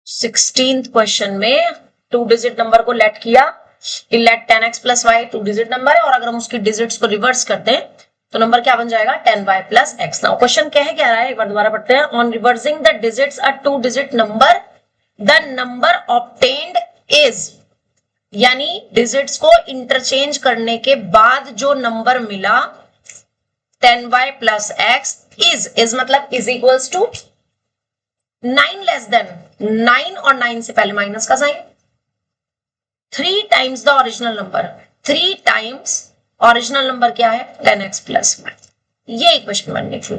16th question में 2 digit number को let किया कि let 10x plus y 2 digit number है और अगर हम उसकी डिजिट्स को रिवर्स कर दें तो नंबर क्या बन जाएगा 10y plus x। Now question क्या रहा है एक बार दोबारा पढ़ते हैं। On reversing the digits a 2 digit number the number obtained is, यानी डिजिट्स को इंटरचेंज करने के बाद जो नंबर मिला 10y प्लस x इज मतलब is equals to 9 less than 9 और 9 से पहले माइनस का sign 3 times the original number. 3 times original number क्या है 10x प्लस y। ये इक्वेशन बननी थी।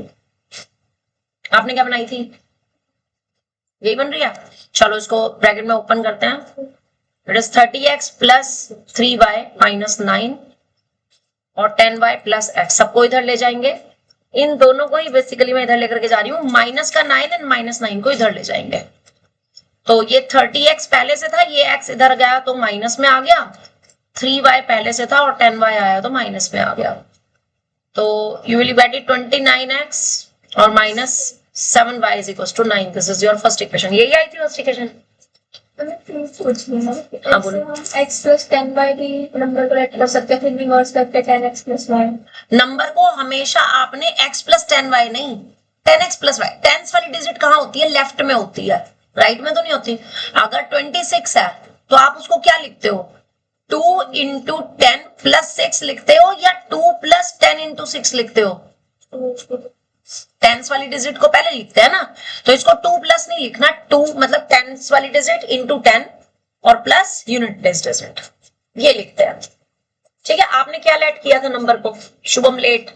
आपने क्या बनाई थी? यही बन रही है। चलो इसको ब्रैकेट में ओपन करते हैं। It is 30x plus 3y minus 9 और 10y प्लस x। सबको इधर ले जाएंगे। इन दोनों को ही बेसिकली मैं इधर लेकर के जा रही हूँ। माइनस का 9 एंड माइनस 9 को इधर ले जाएंगे। तो ये 30x पहले से था, ये x इधर गया तो माइनस में आ गया। 3y पहले से था और 10y आया तो माइनस में आ गया। तो you will get it 29x और minus 7y is equal to 9। This is your first equation. यही आई थी first equation. x plus 10y भी नंबर को लेट कर सकते हैं, फिर रिवर्स करके 10x प्लस y। नंबर को हमेशा आपने x प्लस 10y नहीं 10x प्लस y। टेंस वाली डिजिट कहाँ होती है? लेफ्ट में होती है, राइट में तो नहीं होती। अगर 26 है तो आप उसको क्या लिखते हो? 2 इंटू 10 प्लस 6 लिखते हो या 2 प्लस 10 इंटू 6 लिखते हो? टेंस वाली डिजिट को पहले लिखते हैं ना, तो इसको 2 प्लस नहीं लिखना। 2 मतलब टेंस वाली डिजिट इंटू 10 और प्लस यूनिट प्लेस डिजिट, ये लिखते हैं। ठीक है, आपने क्या लेट किया था नंबर को? शुभम लेट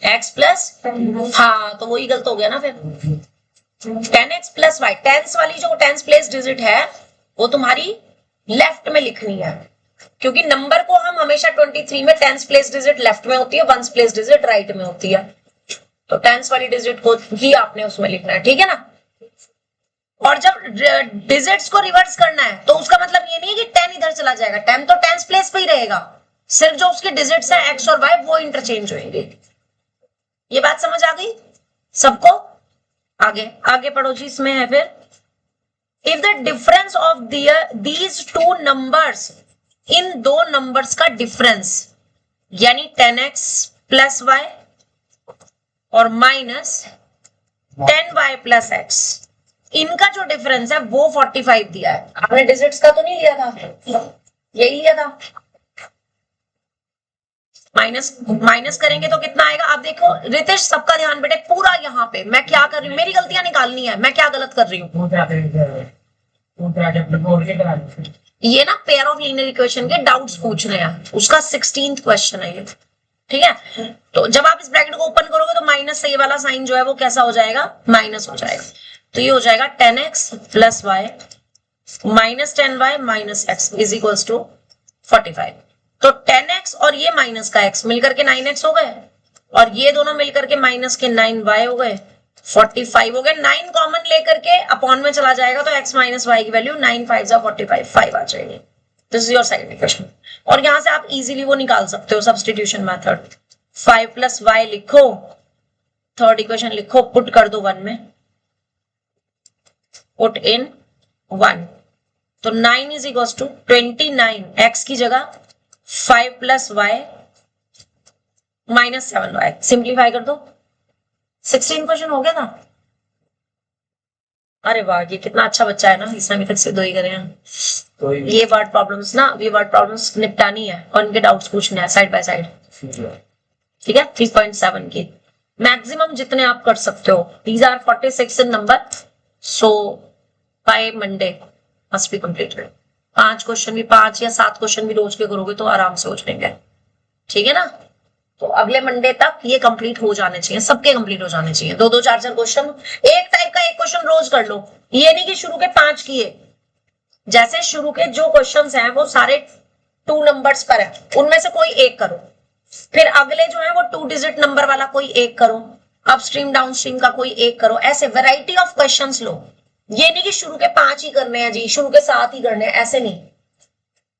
x प्लस, हाँ तो वही गलत हो गया ना फिर। 10x प्लस y, टेंस वाली जो टेंस प्लेस डिजिट है वो तुम्हारी लेफ्ट में लिखनी है, क्योंकि नंबर को हम हमेशा 23 में टेंस प्लेस डिजिट लेफ्ट में होती है, वंस प्लेस डिजिट राइट में होती है। तो टेंस वाली डिजिट को ही आपने उसमें लिखना है, ठीक है ना। और जब डिजिट्स को रिवर्स करना है तो उसका मतलब ये नहीं है कि 10 इधर चला जाएगा। 10 तो टेंस प्लेस पे ही रहेगा, सिर्फ जो उसके डिजिट्स है x और y वो इंटरचेंज होंगे। ये बात समझ आ गई सबको? आगे आगे पढ़ो जी। इसमें है फिर if the difference of these two numbers, इन दो नंबर्स का डिफरेंस यानी 10x प्लस y और माइनस 10y प्लस x, इनका जो डिफरेंस है वो 45 दिया है। आपने डिजिट्स का तो नहीं लिया था, यही लिया था। माइनस करेंगे तो कितना आएगा? आप देखो रितेश, सबका ध्यान बेटे पूरा यहाँ पे। मैं क्या कर रही हूँ? मेरी गलतियां निकालनी है, मैं क्या गलत कर रही हूँ। ये ना पेयर ऑफ लीनियर इक्वेशन के डाउट्स पूछ रहे हैं, उसका 16th क्वेश्चन है ये, ठीक है। तो जब आप इस ब्रैकेट को ओपन करोगे तो माइनस से ये वाला साइन जो है वो कैसा हो जाएगा? माइनस हो जाएगा। तो ये हो जाएगा 10x plus y minus 10y minus x is equals to 45। तो 10x और ये माइनस का x मिलकर के 9x हो गए और ये दोनों मिलकर के माइनस के 9y हो गए, 45 हो गए। 9 कॉमन लेकर के अपॉन में चला जाएगा तो x माइनस y की वैल्यू 9 5 45 5 आ जाएगी। This is your second equation. और यहां से आप इजीली वो निकाल सकते हो, सब्स्टिट्यूशन मेथड। 5 प्लस y लिखो, थर्ड इक्वेशन लिखो, पुट कर दो 1 में, पुट इन 1। तो 9 इज इक्वल टू 29, x की जगह 5 plus y minus 7y। Simplify कर दो। 16 क्वेश्चन हो गया था। अरे वाह, ये कितना अच्छा बच्चा है ना, इसने अभी तक से 2 ही करे हैं। तो ये वर्ड प्रॉब्लम्स ना, ये वर्ड प्रॉब्लम्स निपटानी है और इनके डाउट्स पूछने हैं साइड बाय साइड, ठीक है। 3.7 की मैक्सिमम जितने आप कर सकते हो। These are 46 in number, so by Monday must be completed. 5 question भी, 5 या 7 क्वेश्चन भी रोज के करोगे तो आराम से हो जाएंगे, ठीक है ना। तो अगले मंडे तक ये कंप्लीट हो जाने चाहिए, सबके कंप्लीट हो जाने चाहिए। 2-2 4-4 क्वेश्चन, एक टाइप का एक क्वेश्चन रोज कर लो। ये नहीं कि शुरू के 5 किए, जैसे शुरू के जो क्वेश्चंस हैं वो सारे 2 नंबर्स पर है, उनमें से कोई एक करो। फिर अगले जो है वो 2 डिजिट नंबर वाला कोई एक करो, अपस्ट्रीम डाउनस्ट्रीम का कोई एक करो। ऐसे वैरायटी ऑफ क्वेश्चंस लो। ये नहीं कि शुरू के 5 ही करने हैं जी, शुरू के 7 ही करने हैं, ऐसे नहीं।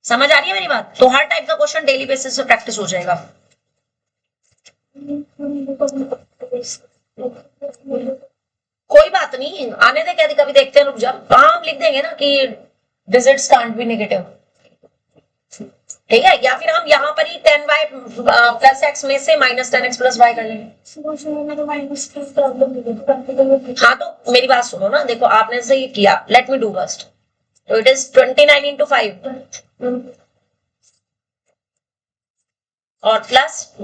समझ आ रही है मेरी बात? तो हर टाइप का क्वेश्चन डेली बेसिस पे प्रैक्टिस हो जाएगा। कोई बात बात नहीं, आने दे, क्या कभी देखते हैं, रुक जा, वहां हम लिख देंगे ना कि डिजिट्स कांट बी नेगेटिव, ठीक है, या फिर हम यहाँ पर ही 10y प्लस एक्स में से माइनस 10x प्लस वाई कर लेंगे। माइनस की प्रॉब्लम नहीं है, प्रैक्टिकल हाँ तो मेरी बात सुनो ना, देखो आपने से ये किया, लेट मी डू फर्स्ट, तो इट इज 29 into 5 और प्लस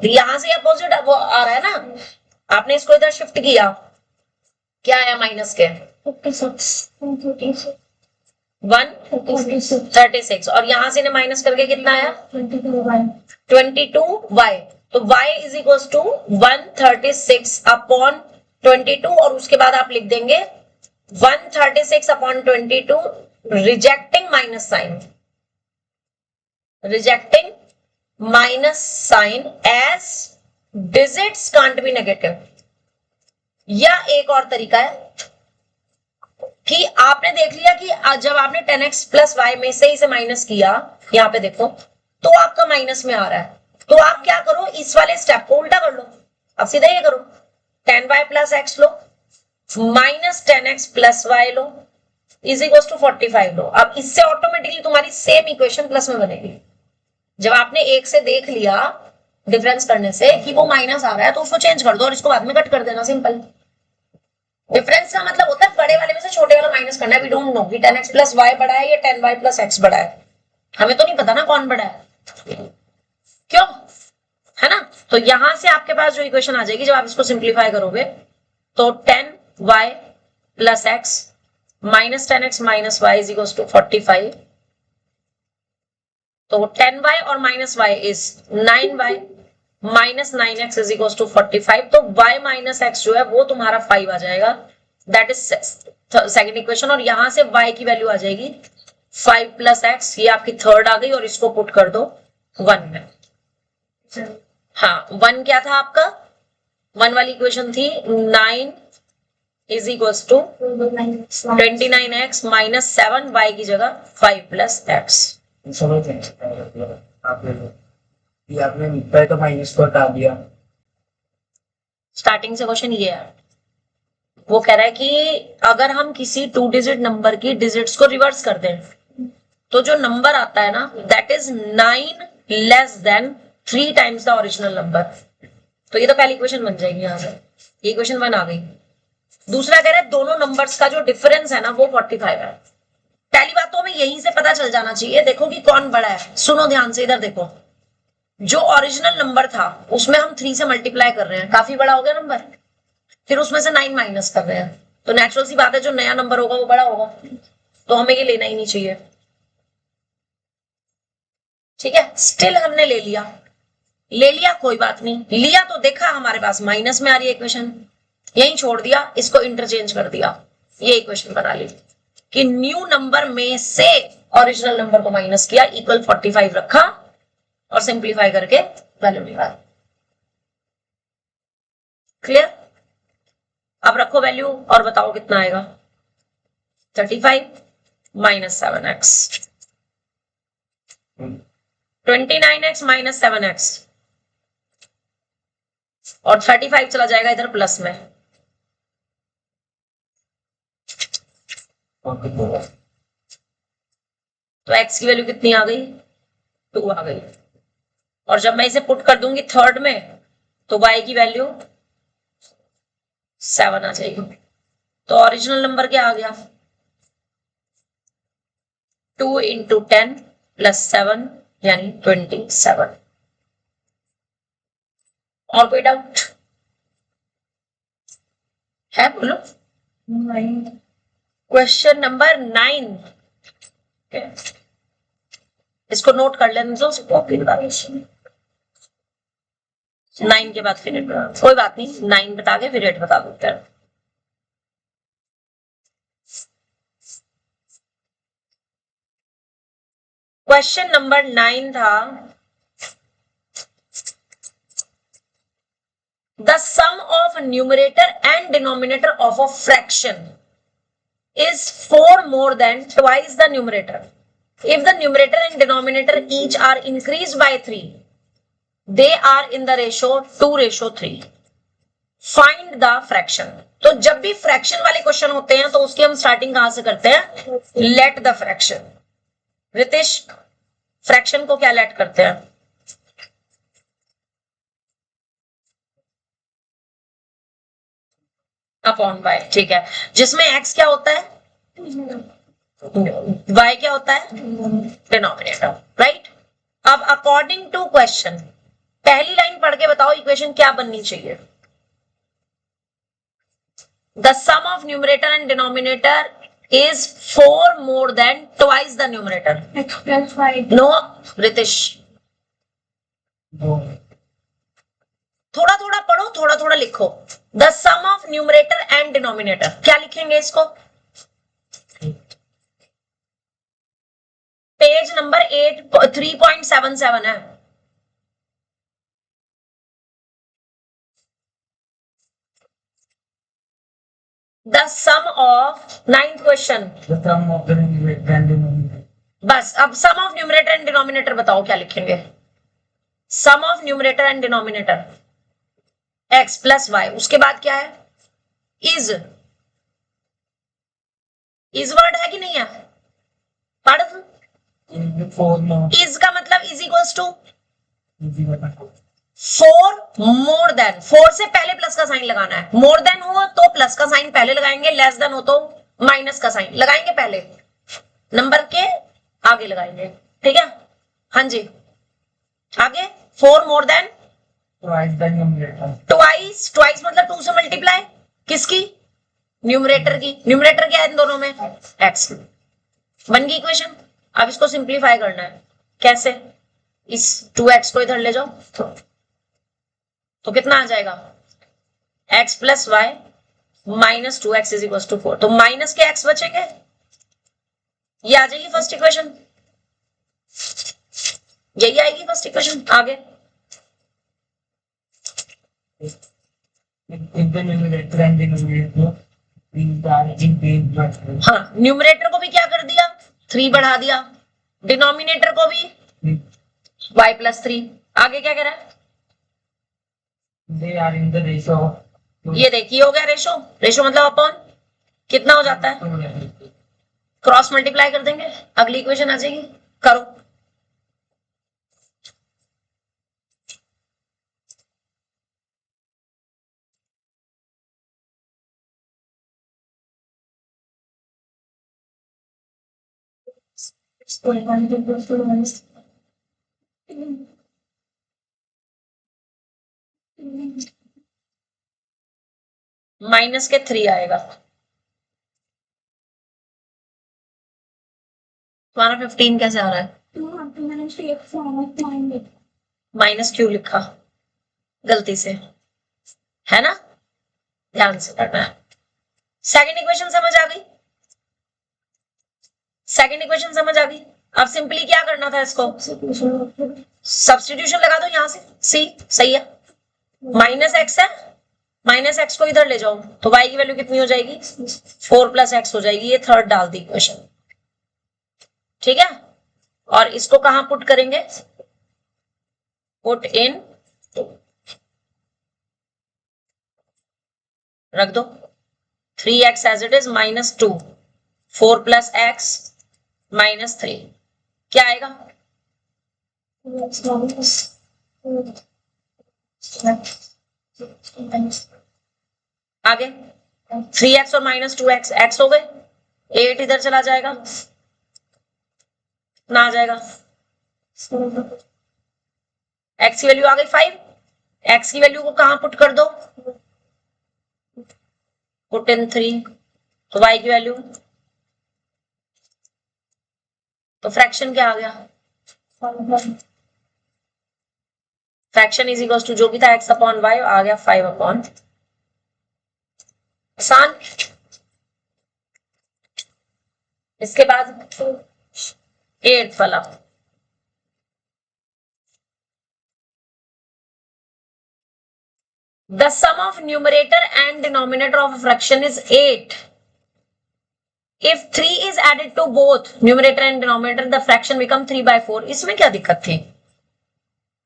यहाँ से अपोजिट वो आ रहा है ना, आपने इसको इधर शिफ्ट किया, क्या आया माइनस के 136 और यहाँ से माइनस करके कितना आया 22y, तो y is equal to 136 upon 22 और उसके बाद आप लिख देंगे 136 upon 22 rejecting minus sign, rejecting minus sign as digits can't be negative. या एक और तरीका है कि आपने देख लिया कि जब आपने 10x प्लस वाई में से इसे माइनस किया, यहाँ पे देखो तो आपका माइनस में आ रहा है, तो आप क्या करो, इस वाले स्टेप को उल्टा कर लो, अब सीधा ये करो 10y प्लस एक्स लो माइनस 10x प्लस वाई लो इज इक्वल टू 45 लो। अब इससे ऑटोमेटिकली तुम्हारी सेम इक्वेशन प्लस में बनेगी। जब आपने एक से देख लिया डिफरेंस करने से कि वो माइनस आ रहा है तो उसको चेंज कर दो और इसको बाद में कट कर देना, सिंपल। डिफरेंस का मतलब होता है बड़े वाले में से छोटे वाला माइनस करना है। वी डोंट नो कि 10x प्लस वाई बड़ा है या 10y प्लस एक्स बड़ा है, हमें तो नहीं पता ना कौन बड़ा है, क्यों, है ना। तो यहां से आपके पास जो इक्वेशन आ जाएगी, जब आप इसको सिंप्लीफाई करोगे तो 10y plus x minus 10x minus y is equal to 45, तो 10y और minus y is 9y minus 9x is equal to 45, तो y माइनस x जो है वो तुम्हारा 5 आ जाएगा, दैट इज सेकंड इक्वेशन। और यहां से y की वैल्यू आ जाएगी 5 प्लस x, ये आपकी थर्ड आ गई, और इसको पुट कर दो 1 में। हाँ 1 क्या था आपका, 1 वाली इक्वेशन थी 9 is equal to 29x minus 7y की जगह 5 प्लस x। समझ आपने पहले तो माइनस को हटा दिया, स्टार्टिंग से क्वेश्चन ये है, वो कह रहा है कि अगर हम किसी 2 डिजिट नंबर की डिजिट्स को रिवर्स कर दें तो जो नंबर आता है ना that is 9 less then 3 times the original number. तो ये तो पहली इक्वेशन बन जाएगी, यहाँ से ये इक्वेशन 1 आ गई। दूसरा कह रहा है दोनों नंबर्स का जो डिफरेंस है ना वो 45 है। पहली बात तो हमें यहीं से पता चल जाना चाहिए, देखो कि कौन बड़ा है। सुनो ध्यान से, इधर देखो, जो ओरिजिनल नंबर था उसमें हम 3 से मल्टीप्लाई कर रहे हैं, काफी बड़ा हो गया नंबर, फिर उसमें से 9 माइनस कर रहे हैं, तो नेचुरल सी बात है जो नया नंबर होगा वो बड़ा होगा, तो हमें ये लेना ही नहीं चाहिए, ठीक है। स्टिल हमने ले लिया कोई बात नहीं, लिया तो देखा हमारे पास माइनस में आ रही है इक्वेशन, यही छोड़ दिया, इसको इंटरचेंज कर दिया, ये इक्वेशन बना ली कि न्यू नंबर में से ओरिजिनल नंबर को माइनस किया, इक्वल 45 रखा और सिंप्लीफाई करके वैल्यू निकाला। क्लियर? अब रखो वैल्यू और बताओ कितना आएगा, 35 minus 7x, 29x minus 7x और 35 चला जाएगा इधर प्लस में, तो x की वैल्यू कितनी आ गई, 2 आ गई। और जब मैं इसे पुट कर दूंगी थर्ड में तो y की वैल्यू 7 आ जाएगी। तो ओरिजिनल नंबर क्या आ गया, 2 इंटू 10 प्लस 7 यानी 27। और कोई डाउट है, बोलो। क्वेश्चन नंबर 9, इसको नोट कर लेने दो, कॉपी बता 9 के बाद फिर कोई बात नहीं, 9 बता के फिर 8 बता देते हैं। क्वेश्चन नंबर 9 था, the sum of numerator and denominator of a fraction is 4 more than twice the numerator if the numerator and denominator each are increased by 3 they are in the ratio 2:3. Find the fraction. तो जब भी fraction वाले question होते हैं तो उसकी हम starting कहां से करते हैं? Let the fraction. Ritesh, fraction को क्या लेट करते हैं? Upon y. ठीक है, जिसमें एक्स क्या होता है, वाई क्या होता है, डिनोमिनेटर. राइट. अब अकॉर्डिंग टू क्वेश्चन पहली लाइन पढ़ के बताओ इक्वेशन क्या बननी चाहिए? The sum of numerator and denominator is 4 more than twice the numerator. x plus y. No Ritesh, दो थोड़ा थोड़ा पढ़ो, थोड़ा थोड़ा लिखो. The sum of numerator and denominator, क्या लिखेंगे इसको? पेज नंबर 3.77 है. The sum of 9th question. the sum of the numerator and denominator. बस अब sum of numerator and denominator बताओ क्या लिखेंगे? Sum of numerator and denominator x plus y. उसके बाद क्या है? इज वर्ड है कि नहीं है? पढ़. फोर नो इज का मतलब इज इक्वल्स टू इजी बता 4 मोर देन. 4 से पहले प्लस का साइन लगाना है. मोर देन हो तो प्लस का साइन पहले लगाएंगे, लेस देन हो तो माइनस का साइन लगाएंगे पहले, नंबर के आगे लगाएंगे. ठीक है, हाँ जी. आगे 4 more than twice the numerator. Twice मतलब 2 से मल्टीप्लाई. किसकी? न्यूमरेटर की. न्यूमरेटर क्या है इन दोनों में? एक्स. बन गई इक्वेशन. अब इसको सिंप्लीफाई करना है. कैसे? इस 2x को इधर ले जाओ तो कितना आ जाएगा? x plus y minus 2x is equal to 4. तो माइनस के x बचेंगे. ये आ जाएगी फर्स्ट इक्वेशन. यही आएगी फर्स्ट इक्वेशन. आगे If the numerator and denominator is are increased by 3. हाँ, न्यूमरेटर को भी क्या कर दिया? 3 बढ़ा दिया. डिनोमिनेटर को भी y प्लस 3. आगे क्या कह रहा है? They are in the ratio of ये देखिए हो गया रेशो. रेशो मतलब अपॉन. कितना हो जाता है? 2. क्रॉस मल्टीप्लाई कर देंगे, अगली इक्वेशन आ जाएगी. करो. X plus 1 equals to minus. Minus के 3 आएगा. तुम्हारा 15 कैसे आ रहा है? माइनस क्यों लिखा? गलती से है ना, ध्यान से करना है. सेकंड इक्वेशन समझ आ गई? सेकंड इक्वेशन समझ आ गई. अब सिंपली क्या करना था? इसको सब्स्टिट्यूशन लगा दो यहां से. सी सही है. माइनस एक्स है, माइनस एक्स को इधर ले जाओ तो y की वैल्यू कितनी हो जाएगी? 4 प्लस एक्स हो जाएगी. ये थर्ड डाल दी इक्वेशन. ठीक है, और इसको कहां पुट करेंगे? पुट इन, रख दो. 3x as it is minus 2, 4 plus x minus 3. क्या आएगा? आगे 3x और माइनस 2x, x हो गए. 8 इधर चला जाएगा, ना आ जाएगा. x की वैल्यू आ गई 5. x की वैल्यू को कहां पुट कर दो? Put in 3. तो y की वैल्यू, तो फ्रैक्शन क्या आ गया? फ्रैक्शन इज इक्वल टू जो भी था x अपॉन वाई, आ गया 5 अपॉन. आसान. इसके बाद 8th वाला. The sum of numerator and denominator of a fraction is 8. If 3 is added to both numerator and denominator, the fraction become 3/4. इसमें क्या दिक्कत थी?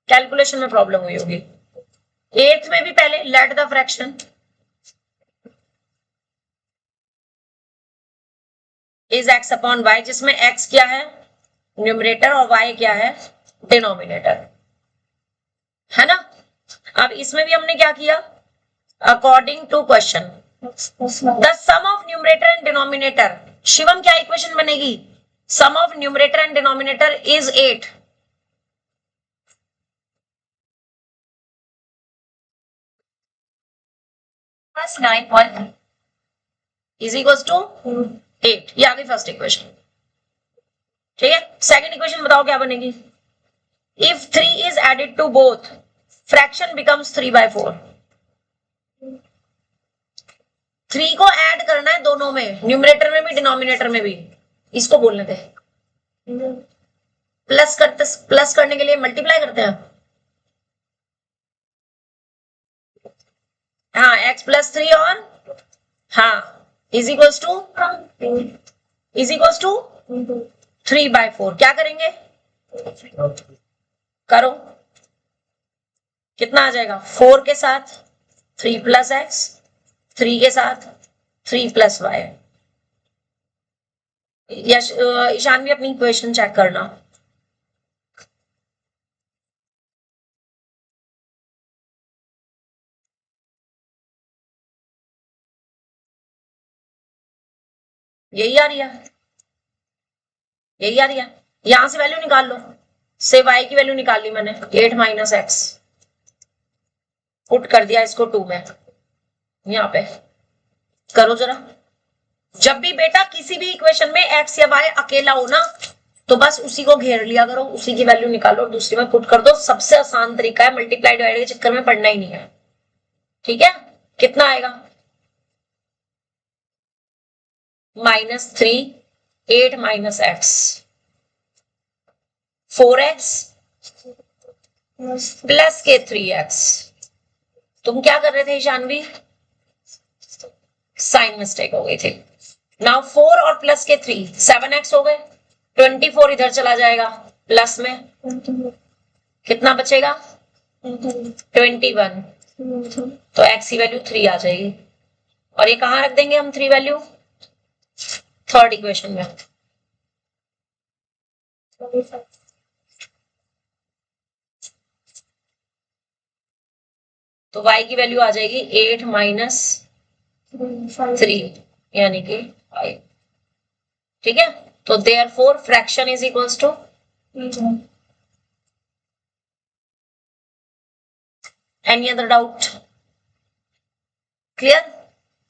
कैलकुलेशन में प्रॉब्लम हुई होगी। 8th में भी पहले late the fraction is x upon y, जिसमें x क्या है न्यूमरेटर और y क्या है डिनोमिनेटर, है ना। अब इसमें भी हमने क्या किया, according to question the sum of numerator and denominator, Shivam क्या इक्वेशन बनेगी, sum of numerator and denominator is 8, plus 9 is equals to 8, ये आ गई फर्स्ट इक्वेशन। ठीक है, सेकंड इक्वेशन बताओ क्या बनेगी, if 3 is added to both fraction becomes 3/4, 3 को ऐड करना है दोनों में, न्यूमरेटर में भी डिनोमिनेटर में भी, इसको बोलने थे। प्लस करने के लिए मल्टीप्लाई करते हैं, हाँ x प्लस 3 और हाँ इज इक्वल्स टू 3/4, क्या करेंगे करो, कितना आ जाएगा 4 के साथ 3 प्लस एक्स, 3 के साथ 3 प्लस वाई। ईशान भी अपनी इक्वेशन चेक करना, यही आ रही है, यही आ रही है, यहां से वैल्यू निकाल लो, से y की वैल्यू निकाल ली मैंने 8 माइनस एक्स, पुट कर दिया इसको 2 में, यहां पे करो जरा। जब भी बेटा किसी भी इक्वेशन में x या y अकेला हो ना, तो बस उसी को घेर लिया करो, उसी की वैल्यू निकालो और दूसरी में पुट कर दो, सबसे आसान तरीका है, मल्टीप्लाई डिवाइड के चक्कर में पढ़ना ही नहीं है। ठीक है, कितना आएगा -3 8 माइनस एक्स 4x प्लस के 3x, तुम क्या कर रहे थे ईशानवी, साइन मिस्टेक हो गई थी। नाउ 4 और प्लस के 3 7x हो गए, 24 इधर चला जाएगा प्लस में, कितना बचेगा 21, तो x की वैल्यू 3 आ जाएगी, और ये कहां रख देंगे हम 3 वैल्यू, थर्ड इक्वेशन में। तो y की वैल्यू आ जाएगी 8 माइनस 3 यानी कि 5। ठीक है, तो therefore fraction is equals to, any other doubt, clear,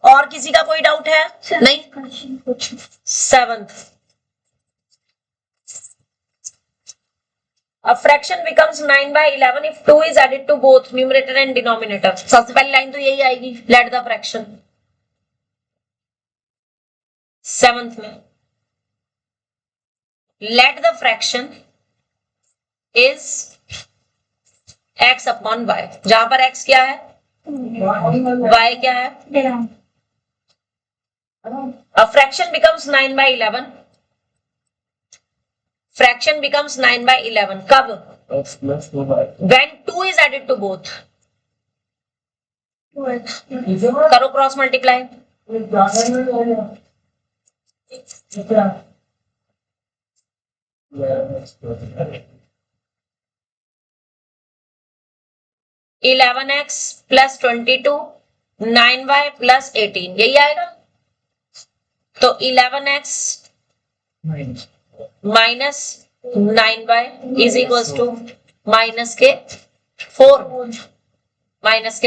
और किसी का कोई डाउट है नहीं। 7th, a fraction becomes 9/11 if 2 is added to both numerator and denominator। सबसे पहली लाइन तो यही आएगी, let the fraction। 7th में let the fraction is x upon y, जहां पर x क्या है y क्या है, a fraction becomes 9/11, fraction becomes 9/11 कब, when 2 is added to both, करो cross multiply, 11x plus 22 9y plus 18, यही आएगा। तो 11x minus 9y is equals to minus के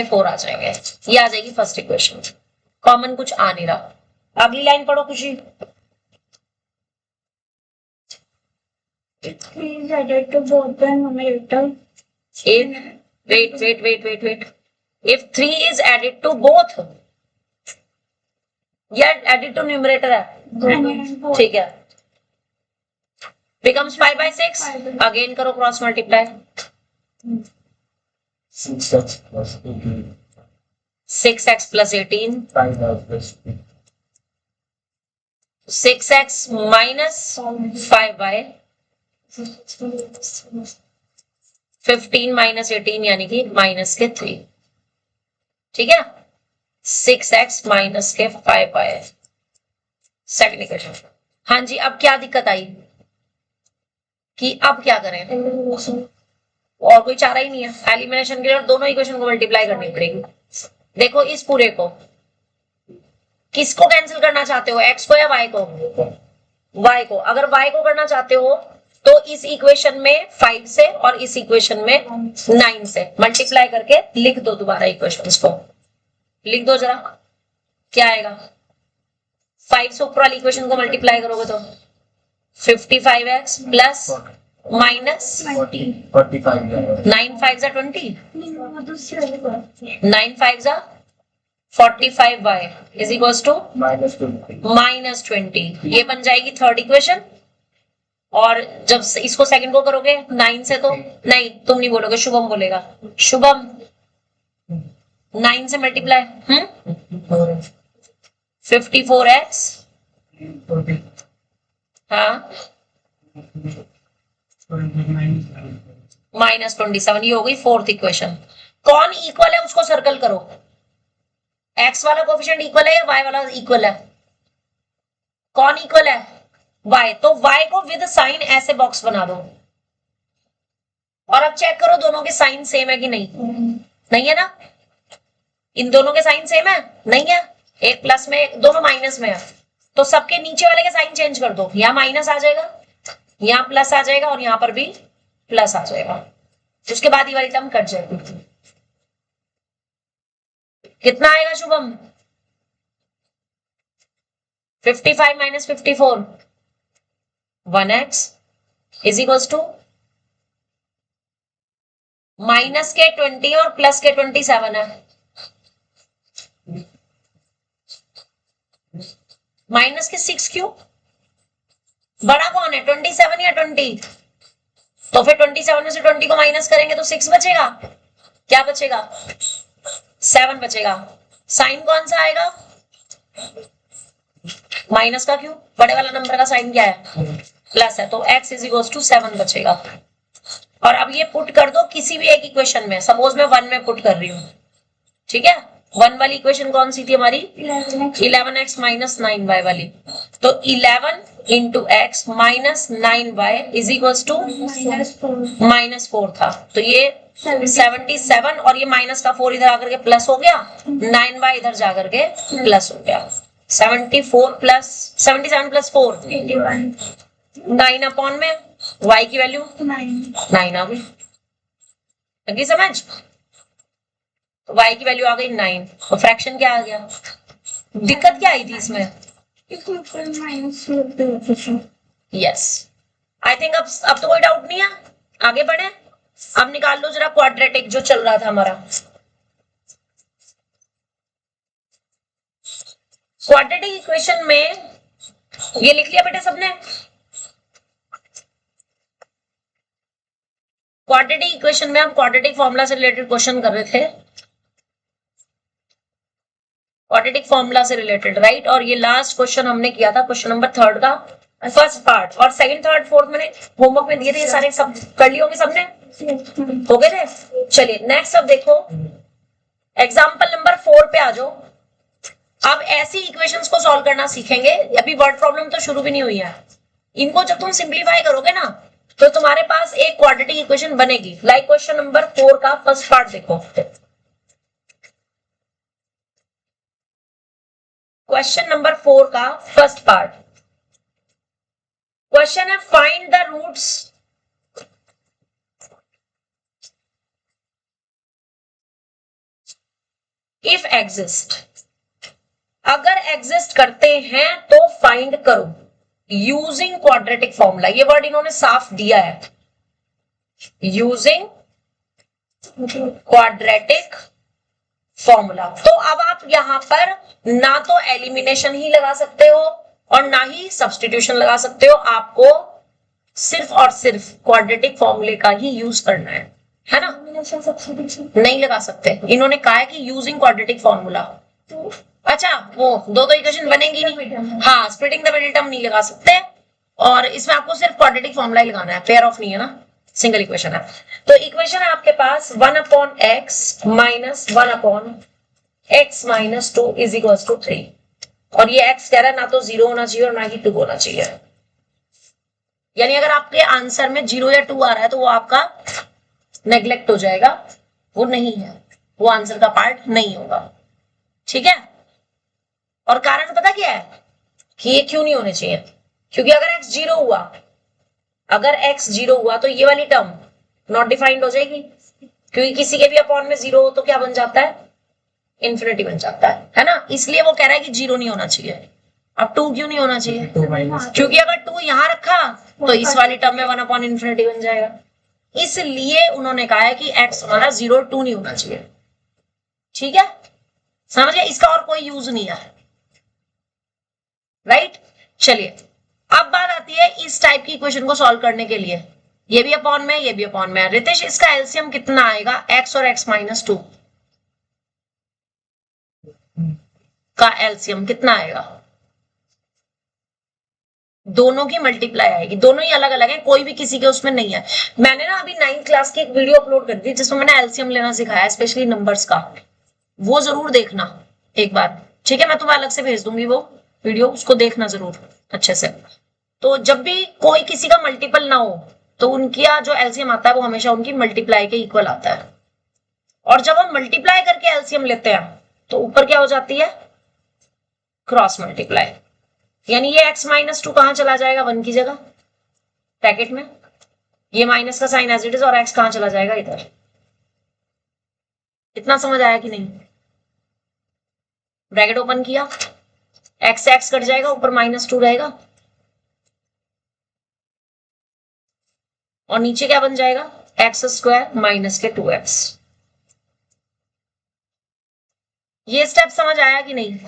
4 आ जाएंगे, ये आ जाएगी फर्स्ट इक्वेशन। कॉमन कुछ आ नहीं रहा। अगली लाइन पढ़ो खुशी। Please added to both the numerator. Wait. If 3 is added to both, yeah, added to numerator है, ठीक है, becomes 5/6, again करो cross multiply, 6x plus 18, 6x plus 18, 5y plus 3. 6x minus 5y 15 minus 18 यानी कि minus के 3, ठीक है। 6x minus के 5y, सेकंड इक्वेशन। हाँ जी, अब क्या दिक्कत आई कि अब क्या करें, एलिमिनेशन। और कोई चारा ही नहीं है एलिमिनेशन के लिए, और दोनों इक्वेशन को मल्टीप्लाई करनी पड़ेगी। देखो इस पूरे को किसको कैंसिल करना चाहते हो, x को या y को? y को। अगर y को करना चाहते हो तो इस इक्वेशन में 5 से और इस इक्वेशन में 9 से मल्टीप्लाई करके लिख दो दोबारा इक्वेशंस को, लिख दो जरा, क्या आएगा? 5 से ऊपर वाली इक्वेशन को मल्टीप्लाई करोगे तो 55x प्लस माइनस 45 9 5 20, दूसरे 9 5 45y इज इक्वल्स टू -20। -20। ये बन जाएगी थर्ड इक्वेशन। और जब इसको सेकंड को करोगे 9 से, तो नहीं तुम नहीं बोलोगे, शुभम बोलेगा। शुभम 9 से मल्टीप्लाई 54x, हाँ -27, ये हो गई फोर्थ इक्वेशन। कौन इक्वल है उसको सर्कल करो, x वाला कोफिशिएंट इक्वल है या y वाला इक्वल है? कौन इक्वल है? y। तो y को विद साइन ऐसे बॉक्स बना दो, और अब चेक करो दोनों के साइन सेम है कि नहीं। नहीं है ना, इन दोनों के साइन सेम है? नहीं है, एक प्लस में दोनों माइनस में है, तो सबके नीचे वाले के साइन चेंज कर दो, यहाँ माइनस आ जाएगा, यहाँ प्लस आ जाएगा, और यहाँ पर भी प्लस आ जाएगा। उसके बाद ये वाली टर्म कट जाएगी। कितना आएगा Shubham? 55 minus 54, 1x is equals to minus के 20 और प्लस के 27 है। माइनस के 6 क्यों? बड़ा कौन है, 27 या 20? तो फिर 27 में से 20 को माइनस करेंगे तो 6 बचेगा। क्या बचेगा? 7 बचेगा। साइन कौन सा आएगा? माइनस का क्यों? बड़े वाला नंबर का साइन क्या है? प्लस है, तो x इज इक्वल्स टू 7 बचेगा। और अब ये पुट कर दो किसी भी एक इक्वेशन में, सपोज मैं 1 में पुट कर रही हूँ, ठीक है। 1 वाली इक्वेशन कौन सी थी हमारी? 11x माइनस 9y वाली। तो 11 into x minus 9y is equals to -4 था, तो ये 77, और ये माइनस का 4 इधर आकर के प्लस हो गया, 9y इधर जाकर के प्लस हो गया। 74 प्लस 77 प्लस 4 9 अपॉन में y की वैल्यू 9 आ गई। लगी समझ? तो y की वैल्यू आ गई 9, और फ्रैक्शन क्या आ गया? दिक्कत क्या आई थी इसमें? यस, आई थिंक अब तो कोई डाउट नहीं है, आगे बढ़े। अब निकाल लो जरा क्वाड्रेटिक जो चल रहा था हमारा। क्वाड्रेटिक इक्वेशन में ये लिख लिया बेटे सबने? क्वाड्रेटिक इक्वेशन में हम क्वाड्रेटिक फॉर्मूला से रिलेटेड क्वेश्चन कर रहे थे, क्वाड्रेटिक फॉर्मूला से रिलेटेड, राइट। और ये लास्ट क्वेश्चन हमने किया था, क्वेश्चन नंबर 3 का फर्स्ट पार्ट, और सेकंड थर्ड फोर्थ मैंने होमवर्क में दिए थे, ये सारे सब कर लिए होंगे सबने, हो गए थे। चलिए नेक्स्ट अब देखो एग्जांपल नंबर 4 पे आ जाओ। अब ऐसी इक्वेशंस को सॉल्व करना सीखेंगे, अभी वर्ड प्रॉब्लम तो शुरू भी नहीं हुई है। इनको जब तुम सिंप्लीफाई करोगे ना तो तुम्हारे पास एक क्वाड्रेटिक इक्वेशन बनेगी। लाइक क्वेश्चन नंबर 4 का फर्स्ट पार्ट देखो। क्वेश्चन नंबर 4 का फर्स्ट पार्ट क्वेश्चन है, find the roots if exist. अगर एग्जिस्ट करते हैं तो फाइंड करो यूजिंग क्वाड्रेटिक फॉर्मूला। ये वर्ड इन्होंने साफ दिया है, यूजिंग क्वाड्रेटिक फॉर्मूला। तो अब आप यहां पर ना तो एलिमिनेशन ही लगा सकते हो और ना ही सब्स्टिट्यूशन लगा सकते हो, आपको सिर्फ और सिर्फ क्वाड्रेटिक फॉर्मूले का ही यूज करना है ना। नहीं लगा सकते, इन्होंने कहा है कि यूजिंग क्वाड्रेटिक फॉर्मूला। अच्छा, वो दो इक्वेशन बनेंगी नहीं, हाँ स्प्लिटिंग द मिडिल टर्म नहीं लगा सकते, और इसमें आपको सिर्फ क्वाड्रेटिक फॉर्मूला ही लगाना है, पेयर ऑफ नहीं है ना। सिंगल इक्वेशन है। तो इक्वेशन है आपके पास 1/x minus 1/x minus 2 is equal to 3। और ये x कह रहा है ना तो 0 होना चाहिए और ना ही 2 होना चाहिए। यानी अगर आपके आंसर में 0 या 2 आ रहा है तो वो आपका नेग्लेक्ट हो जाएगा, वो नहीं है, वो आंसर का पार्ट नहीं होगा। ठीक है। और कारण पता क्या है कि ये क्यों नहीं होने चाहिए, क्योंकि अगर x 0 हुआ, अगर x 0 हुआ तो ये वाली टर्म नॉट डिफाइंड हो जाएगी, क्योंकि किसी के भी अपॉन में 0 हो तो क्या बन जाता है, इन्फिनिटी बन जाता है ना। इसलिए वो कह रहा है कि 0 नहीं होना चाहिए। अब 2 क्यों नहीं होना चाहिए, 2 माइनस क्योंकि अगर 2 यहां रखा तो इस वाली टर्म में 1/infinity बन जाएगा। इसलिए उन्होंने कहा है कि x हमारा 0 और 2 नहीं होना चाहिए। ठीक है, समझ गए, इसका और कोई यूज नहीं है। राइट, चलिए अब बात आती है इस टाइप की इक्वेशन को सॉल्व करने के लिए। ये भी अपॉन में, ये भी अपॉन में। रितेश इसका एलसीएम कितना आएगा, x और x माइनस 2 का एलसीएम कितना आएगा, दोनों की मल्टीप्लाई आएगी, दोनों ही अलग अलग है, कोई भी किसी के उसमें नहीं है। मैंने ना अभी 9th क्लास की एक वीडियो अपलोड कर दी जिसमें मैंने एलसीएम लेना सिखाया, स्पेशली नंबर्स का, वो जरूर देखना एक बार। ठीक है, मैं तुम्हें अलग से भेज दूंगी वो वीडियो, उसको देखना जरूर अच्छे से। तो जब भी कोई किसी का मल्टीपल ना हो तो उनकी जो एलसीएम आता है वो हमेशा उनकी मल्टीप्लाई के इक्वल आता है। और जब हम मल्टीप्लाई करके एलसीएम लेते हैं तो ऊपर क्या हो जाती है, क्रॉस मल्टीप्लाई। यानी ये x माइनस 2 कहां चला जाएगा, 1 की जगह ब्रैकेट में, ये माइनस का साइन एज इट इज, और x कहां चला जाएगा, इधर। इतना समझ आया कि नहीं, ब्रैकेट ओपन किया, x से x कट जाएगा, ऊपर -2 रहेगा, और नीचे क्या बन जाएगा, x² माइनस के 2x। ये स्टेप समझ आया कि नहीं,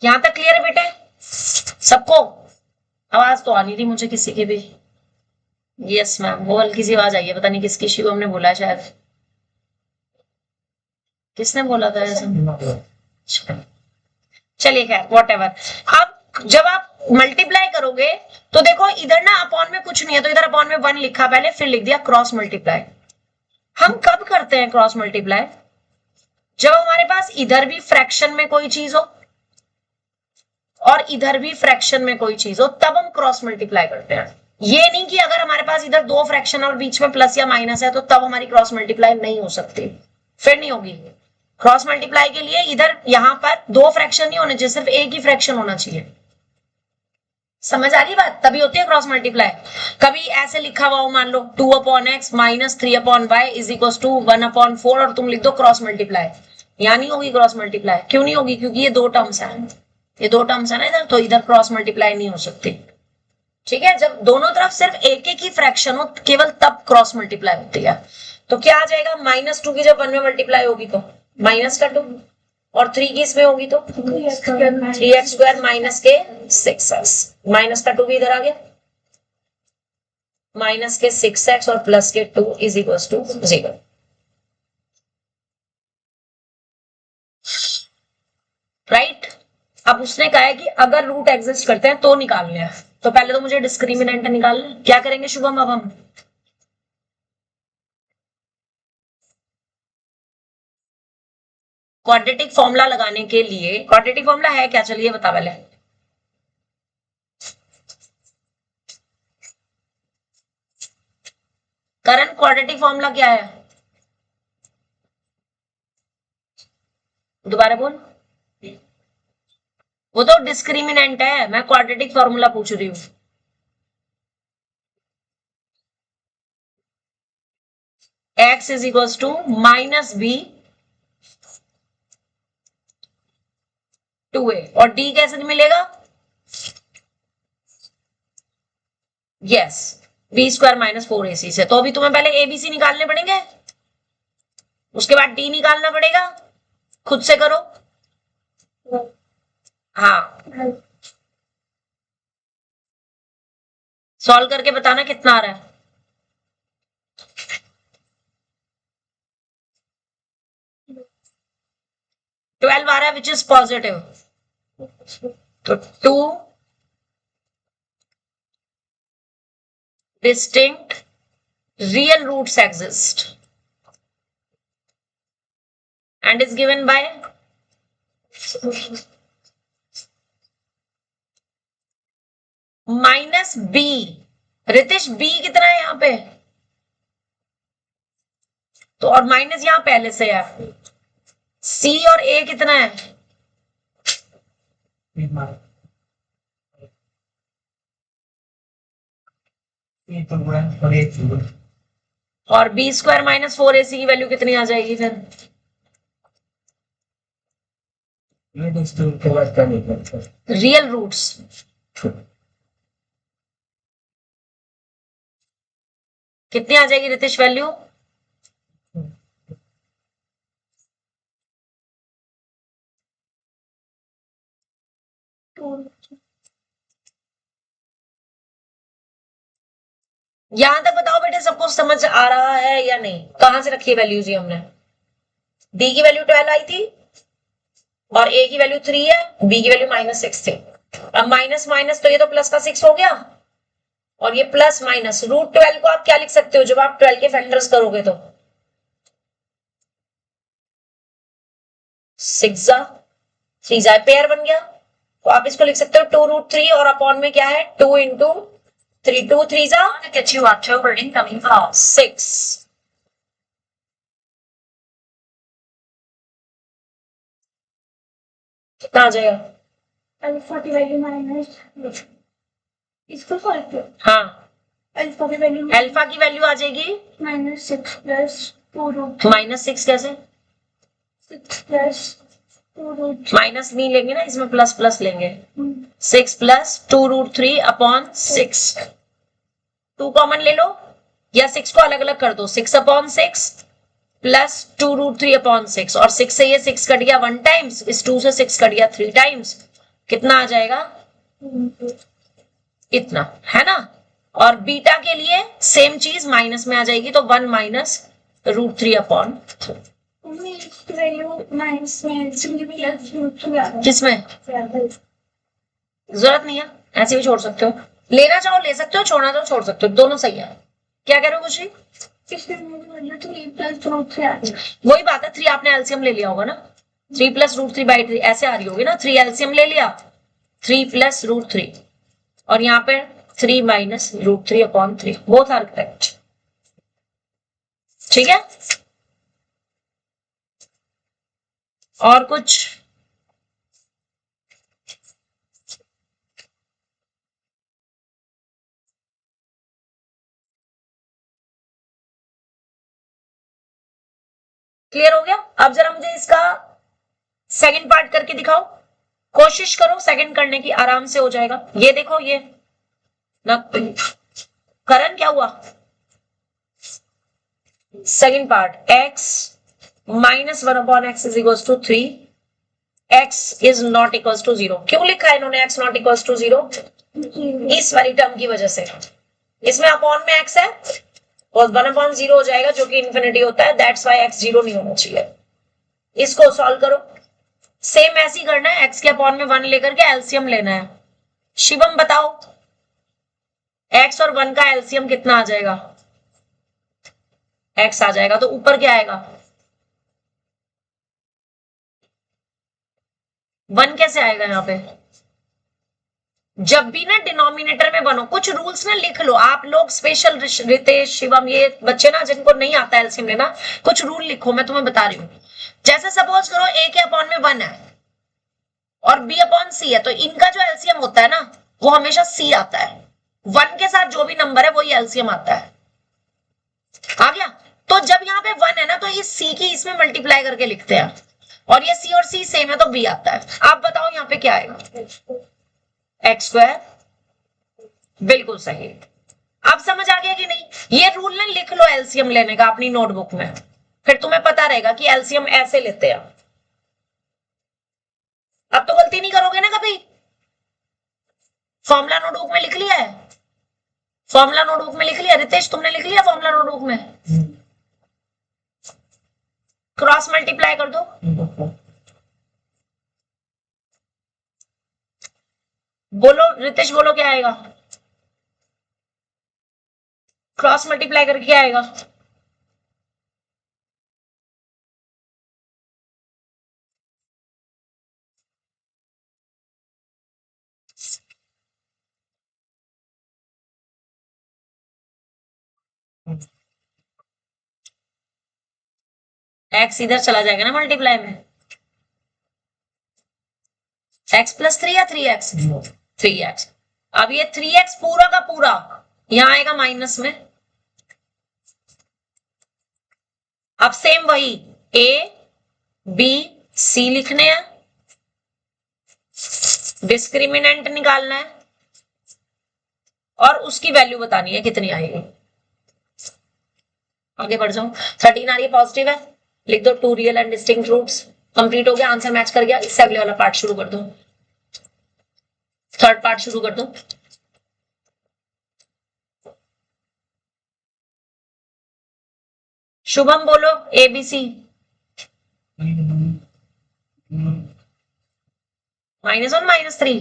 यहां तक क्लियर है बेटे सबको? आवाज तो आ नहीं रही मुझे किसी की भी। यस मैम, वो हल्की सी आवाज आई है, पता नहीं किसकी, शिवम ने बोला शायद, किसने बोला था ऐसा। चलिए खैर वॉट एवर। अब जब आप मल्टीप्लाई करोगे तो देखो इधर ना अपॉन में कुछ नहीं है, तो इधर अपॉन में 1 लिखा पहले, फिर लिख दिया क्रॉस मल्टीप्लाई। हम कब करते हैं क्रॉस मल्टीप्लाई, जब हमारे पास इधर भी फ्रैक्शन में कोई चीज हो और इधर भी फ्रैक्शन में कोई चीज हो, तब हम क्रॉस मल्टीप्लाई करते हैं। ये नहीं कि अगर हमारे पास इधर 2 फ्रैक्शन और बीच में प्लस या माइनस है तो तब हमारी क्रॉस मल्टीप्लाई नहीं हो सकती, फिर नहीं होगी। क्रॉस मल्टीप्लाई के लिए इधर यहां पर 2 फ्रैक्शन नहीं होने चाहिए, सिर्फ एक ही फ्रैक्शन होना चाहिए। समझ आ रही बात, तभी होती है क्रॉस मल्टीप्लाई। कभी ऐसे लिखा हुआ हो, मान लो 2/x minus 3/y is equal to 1/4, और तुम लिख दो क्रॉस मल्टीप्लाई, यहां नहीं होगी क्रॉस मल्टीप्लाई। क्यों नहीं होगी, क्योंकि ये 2 टर्म्स है, ये 2 टर्म्स है ना इधर, तो इधर क्रॉस मल्टीप्लाई नहीं हो सकती। ठीक है, जब दोनों तरफ सिर्फ एक एक ही फ्रैक्शन हो केवल तब क्रॉस मल्टीप्लाई होती है। तो क्या आ जाएगा, -2 की जब 1 में मल्टीप्लाई होगी तो -2, और 3 की इसमें होगी तो 3x² माइनस के 6x, -2 भी इधर आ गया, माइनस के 6x और प्लस के 2 इज इक्वल टू 0। राइट, अब उसने कहा है कि अगर रूट एग्जिस्ट करते हैं तो निकालने हैं, तो पहले तो मुझे डिस्क्रिमिनेंट निकालना। क्या करेंगे शुभम, अब हम क्वाड्रेटिक फॉर्मूला लगाने के लिए, क्वाड्रेटिक फॉर्मूला है क्या, चलिए बता पहले। करंट क्वाड्रेटिक फॉर्मूला क्या है, दोबारा बोल। वो तो डिस्क्रिमिनेंट है, मैं क्वाड्रेटिक फॉर्मूला पूछ रही हूँ। x is equal to -b 2a, और d कैसे मिलेगा, यस b² माइनस 4ac से। तो अभी तुम्हें पहले abc निकालने पड़ेंगे, उसके बाद d निकालना पड़ेगा, खुद से करो। हाँ, सॉल्व करके बताना कितना आ रहा है। 12 आ रहा है, विच इज पॉजिटिव, तो 2 distinct real roots exist and is given by minus b. Ritesh b कितना है यहाँ पे? तो और माइनस यहां पहले से है। सी और ए कितना है? और बी स्क्वायर माइनस 4ac की वैल्यू कितनी आ जाएगी फिर? रियल रूट्स कितनी आ जाएगी रितेश वैल्यू? यहां तक बताओ बेटे, सबको समझ आ रहा है या नहीं? कहां से रखी है वैल्यूज ये हमने? डी की वैल्यू 12 आई थी और ए की वैल्यू 3 है, बी की वैल्यू -6 थी। अब माइनस माइनस तो ये तो प्लस का 6 हो गया और ये प्लस माइनस √12 को आप क्या लिख सकते हो जब आप 12 के फैक्टर्स करोगे तो? 6 जा 3 जा पेयर बन गया, तो आप इसको लिख सकते हो 2√3 और अपॉन में क्या है 2 इंटू 3, 2 3 जा get you October incoming call 6। कितना आ जाएगा? अल्फा की वैल्यू माइनस, इसको सॉल्व करो। हाँ, अल्फा की वैल्यू अल्फा की वैल्यू आ जाएगी -6 प्लस 2√3 -6 कैसे? 6 प्लस 2√3 माइनस नहीं लेंगे ना, इसमें प्लस प्लस लेंगे। 6 प्लस 2√3 अपॉन 6, 2 कॉमन ले लो या 6 को अलग अलग कर दो। 6 अपॉन 6 प्लस 2√3 अपॉन 6 और 6 से ये 6 कट गया 1 टाइम्स, इस 2 से 6 कट गया 3 टाइम्स। कितना आ जाएगा? इतना है ना। और बीटा के लिए सेम चीज माइनस में आ जाएगी, तो 1 माइनस √3 अपॉन 3। वैल्यू माइनस में किसमें जरूरत नहीं है, ऐसे भी छोड़ सकते हो, लेना चाहो ले सकते हो, छोड़ना चाहो छोड़ सकते हो, दोनों सही है। क्या कह रहे हो कुछ? वही बात है, 3 आपने एलसीएम ले लिया होगा ना, 3 प्लस √3/3 ऐसे आ रही होगी ना। 3 एलसीएम ले लिया, 3 प्लस √3 और यहाँ पे 3 minus √3 upon 3, both are correct. ठीक है, और कुछ? क्लियर हो गया? अब जरा मुझे इसका सेकंड पार्ट करके दिखाओ, कोशिश करो सेकंड करने की, आराम से हो जाएगा। ये देखो, ये ना करण क्या हुआ? Second part x -1 upon x is equal to 3, x is not equal to 0। क्यों लिखा है इन्होंने x नॉट इक्वल टू 0? इस वाली टर्म की वजह से। इसमें अपॉन में x है और 1 अपॉन 0 हो जाएगा जो कि इंफिनिटी होता है, दैट्स व्हाई x 0 नहीं होना चाहिए। इसको सॉल्व करो, सेम ऐसे ही करना है, x के अपॉन में 1 लेकर के एलसीएम लेना है। शिवम बताओ, x और 1 का एलसीएम कितना आ जाएगा? x आ जाएगा, तो ऊपर क्या आएगा? 1 कैसे आएगा यहाँ पे? जब भी ना डिनोमिनेटर में बनो, कुछ रूल्स ना लिख लो आप लोग, स्पेशल रितेश शिवम, ये बच्चे ना जिनको नहीं आता एलसीएम लेना, कुछ रूल लिखो, मैं तुम्हें बता रही हूँ। जैसे सपोज करो a के अपॉन में 1 है और b अपॉन c है, तो इनका जो एलसीएम होता है ना वो हमेशा c आता है। 1 के साथ जो भी नंबर है वही एलसीएम आता है। आ गया? तो जब यहाँ पे 1 है ना, तो इस c की इसमें मल्टीप्लाई करके लिखते हैं और ये c और c सेम है तो b आता है। आप बताओ यहाँ पे क्या आएगा? x²। बिल्कुल सही। अब समझ आ गया कि नहीं? ये रूल ना लिख लो एलसीएम लेने का अपनी नोटबुक में, फिर तुम्हें पता रहेगा कि एलसीएम ऐसे लेते हैं। अब तो गलती नहीं करोगे ना कभी? फॉर्मूला नोटबुक में लिख लिया है? फॉर्मूला नोटबुक में लिख लिया? रितेश तुमने लिख लिया फॉर्मूला नोटबुक में? क्रॉस मल्टीप्लाई कर दो। बोलो रितेश, बोलो क्या आएगा? क्रॉस मल्टीप्लाई करके क्या आएगा? एक्स इधर चला जाएगा ना मल्टीप्लाई में, एक्स प्लस 3 या 3x? 3x। अब ये 3x पूरा का पूरा यहां आएगा माइनस में। अब सेम वही a b c लिखने हैं, डिस्क्रिमिनेंट निकालना है और उसकी वैल्यू बतानी है कितनी आएगी। आगे बढ़ जाओ। 13 आ रही है, पॉजिटिव है, लिख दो 2 real and distinct roots. Complete हो गया, आंसर मैच कर गया। इससे अगले वाला पार्ट शुरू कर दो, थर्ड पार्ट शुरू कर दो। शुभम बोलो ABC। -1 -3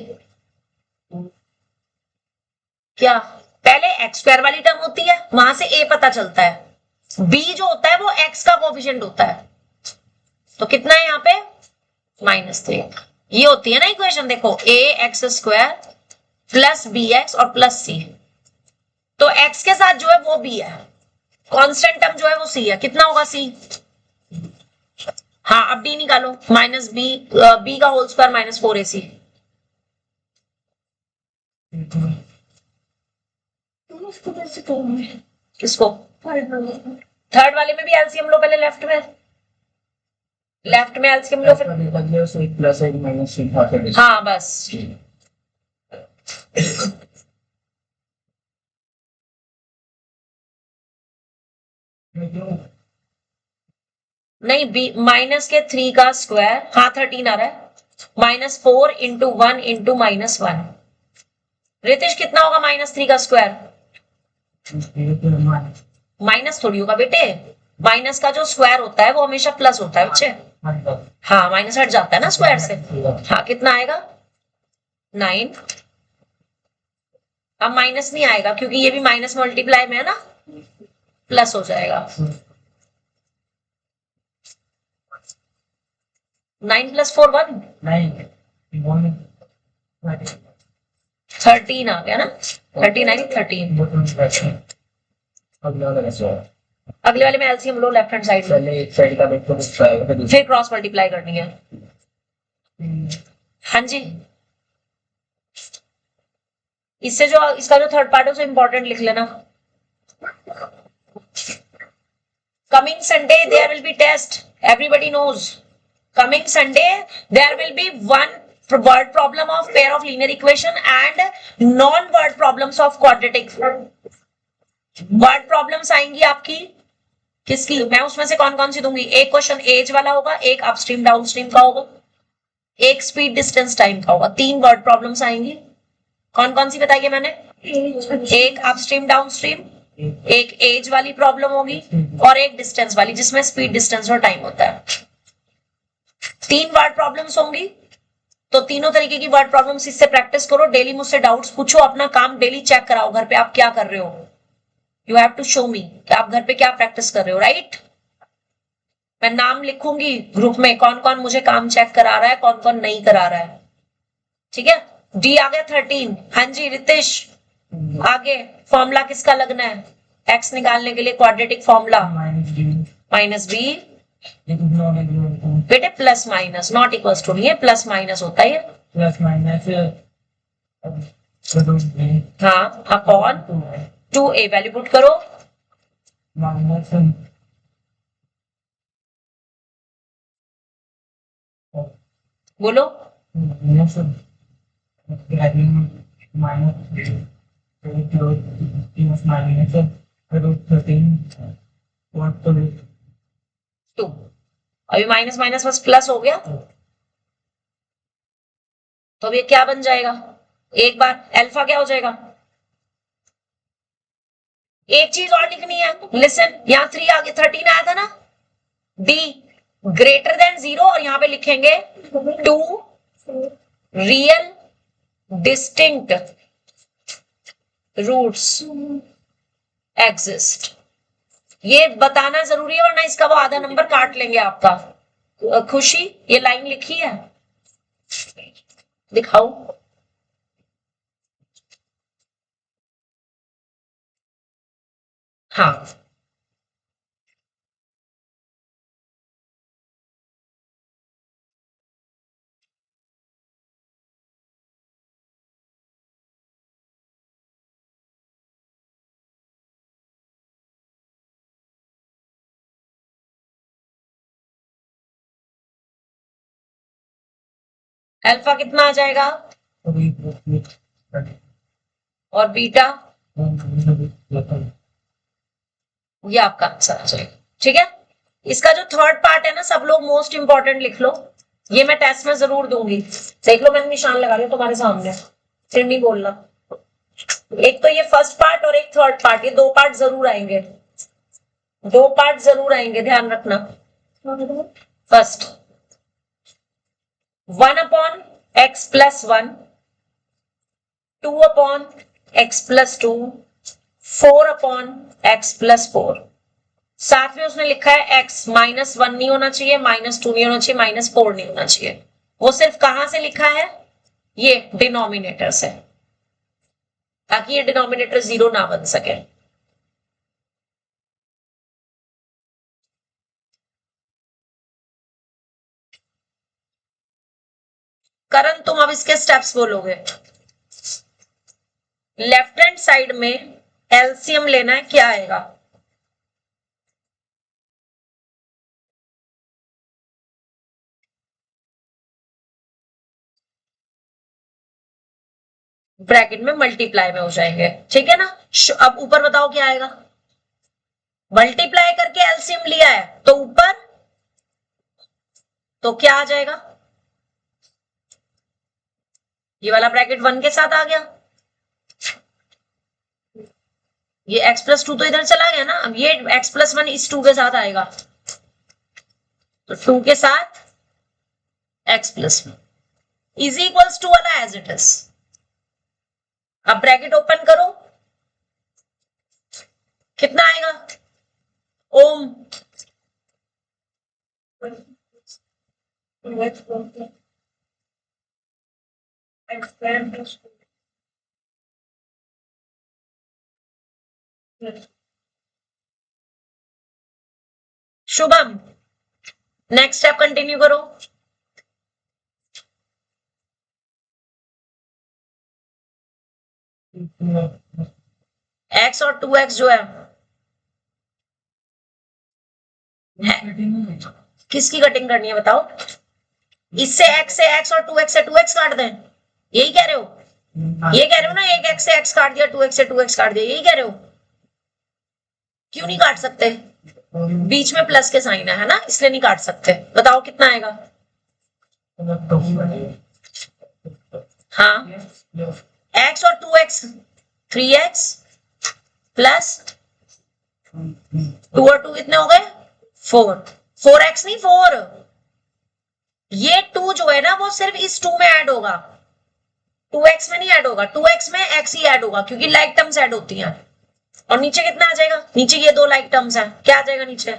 क्या? पहले x स्क्वायर वाली टर्म होती है, वहां से a पता चलता है, b जो होता है वो x का कोफिशिएंट होता है। तो कितना है यहाँ पे? -3। ये होती है ना इक्वेशन, देखो ax² प्लस bx और प्लस c। तो x के साथ जो है वो b है, कांस्टेंट टर्म जो है वो c है। कितना होगा c? हाँ, अब d निकालो, b का होल स्क्वायर -4ac। किसको? थर्ड वाले में भी एलसीएम लो, पहले लेफ्ट में एलसीएम लो, फिर प्लस एक माइनस एक। हाँ बस। नहीं, बी माइनस के 3 का स्क्वायर, हाँ 13 आ रहा है, -4 इंटू 1 इंटू -1। रितेश कितना होगा -3 का स्क्वायर? माइनस थोड़ी होगा बेटे, माइनस का जो स्क्वायर होता है वो हमेशा प्लस होता है बच्चे। हाँ, माइनस हट जाता है ना स्क्वायर से। हाँ, कितना आएगा? 9। अब माइनस नहीं आएगा क्योंकि ये भी माइनस मल्टीप्लाई में है ना, प्लस हो जाएगा। 9 + 4 1 13 आ गया ना, 39 13। अगले वाले में एलसीएम लो लेफ्ट हैंड साइड में, पहले एक साइड का देखो फिर क्रॉस मल्टीप्लाई करनी है। हाँ जी, इससे जो इसका जो थर्ड पार्ट है उसे इंपॉर्टेंट लिख लेना। Coming Sunday there will be test, everybody knows. Coming Sunday there will be one word problem of pair of linear equation and non word problems of quadratic। Word problems आएंगी आपकी, किसकी? मैं उसमें से कौन कौन सी दूंगी? एक क्वेश्चन एज वाला होगा, एक अपस्ट्रीम डाउनस्ट्रीम का होगा, एक स्पीड डिस्टेंस टाइम का होगा। 3 वर्ड प्रॉब्लम्स आएंगी। कौन कौन सी बताई है मैंने? एक अपस्ट्रीम डाउनस्ट्रीम, एक एज वाली प्रॉब्लम होगी और एक डिस्टेंस वाली जिसमें स्पीड डिस्टेंस और टाइम होता है। 3 वर्ड प्रॉब्लम्स होंगी। तो तीनों तरीके की वर्ड प्रॉब्लम्स इससे प्रैक्टिस करो। डेली मुझसे डाउट्स पूछो, अपना काम डेली चेक कराओ घर पे आप क्या कर रहे हो। You have to show me कि आप घर पे क्या प्रैक्टिस कर रहे हो, राइट? मैं नाम लिखूंगी ग्रुप में, कौन कौन मुझे काम चेक करा रहा है, कौन कौन नहीं करा रहा है। ठीक है, डी आ गया 13। हाँ जी रितेश, आगे फॉर्मूला किसका लगना है? एक्स निकालने के लिए क्वाड्रेटिक फॉर्मूला -b बेटे, plus minus not equals to नहीं है, प्लस माइनस होता है प्लस माइनस। हाँ, अपॉन 2a वैल्यू पुट करो, माइनस बोलो टू। अभी माइनस माइनस बस प्लस हो गया, तो अब ये क्या बन जाएगा? एक बार अल्फा क्या हो जाएगा? एक चीज और लिखनी है, लिसन, यहाँ 3 आगे 13 आया था ना, d ग्रेटर देन 0 और यहाँ पे लिखेंगे 2 रियल डिस्टिंक्ट रूट्स एग्जिस्ट। ये बताना जरूरी है वरना इसका वो आधा नंबर काट लेंगे आपका। खुशी ये लाइन लिखी है, दिखाओ। हाँ, अल्फा कितना आ जाएगा और बीटा, ये आपका आंसर आ जाएगा। ठीक है, इसका जो थर्ड पार्ट है ना, सब लोग मोस्ट इंपॉर्टेंट लिख लो, ये मैं टेस्ट में जरूर दूंगी। देख लो, मैंने निशान लगा लिया तुम्हारे सामने, फिर नहीं बोलना। एक तो ये फर्स्ट पार्ट और एक थर्ड पार्ट, ये दो पार्ट जरूर आएंगे, दो पार्ट जरूर आएंगे, ध्यान रखना। First 1/x+1, 2/x+2, 4/x+4। साथ में उसने लिखा है x, -1 नहीं होना चाहिए, -2 नहीं होना चाहिए, -4 नहीं होना चाहिए। वो सिर्फ कहां से लिखा है, ये डिनोमिनेटर से, ताकि ये डिनोमिनेटर 0 ना बन सके। करण तुम अब इसके स्टेप्स बोलोगे। लेफ्ट हैंड साइड में एलसीएम लेना है, क्या आएगा? ब्रैकेट में मल्टीप्लाई में हो जाएंगे, ठीक है ना। अब ऊपर बताओ क्या आएगा। मल्टीप्लाई करके एलसीएम लिया है तो ऊपर तो क्या आ जाएगा, ये वाला ब्रैकेट 1 के साथ आ गया, ये x+2 तो इधर चला गया ना, अब ये x+1 इस 2 के साथ आएगा, तो 2 के साथ x+1 इज इक्वल्स टू वाला एज इट इज। अब ब्रैकेट ओपन करो, कितना आएगा ओम? शुभम नेक्स्ट स्टेप कंटिन्यू करो। x और 2x जो है किसकी कटिंग करनी है बताओ? इससे x से x और 2x से 2x काट दें, यही कह रहे हो? ये कह रहे हो ना, एक x से x काट दिया, 2x से 2x काट दिया, यही कह रहे हो? क्यों नहीं काट सकते? बीच में प्लस के साइन है ना, इसलिए नहीं काट सकते। बताओ कितना आएगा? हाँ, x और 2x 3x प्लस 2 और 2 कितने हो गए 4, 4x नहीं 4। ये 2 जो है ना वो सिर्फ इस 2 में ऐड होगा, 2x में नहीं ऐड होगा, 2x में x ही ऐड होगा क्योंकि लाइक टर्म्स ऐड होती हैं। और नीचे कितना आ जाएगा? नीचे ये दो लाइक टर्म्स हैं, क्या आ जाएगा नीचे?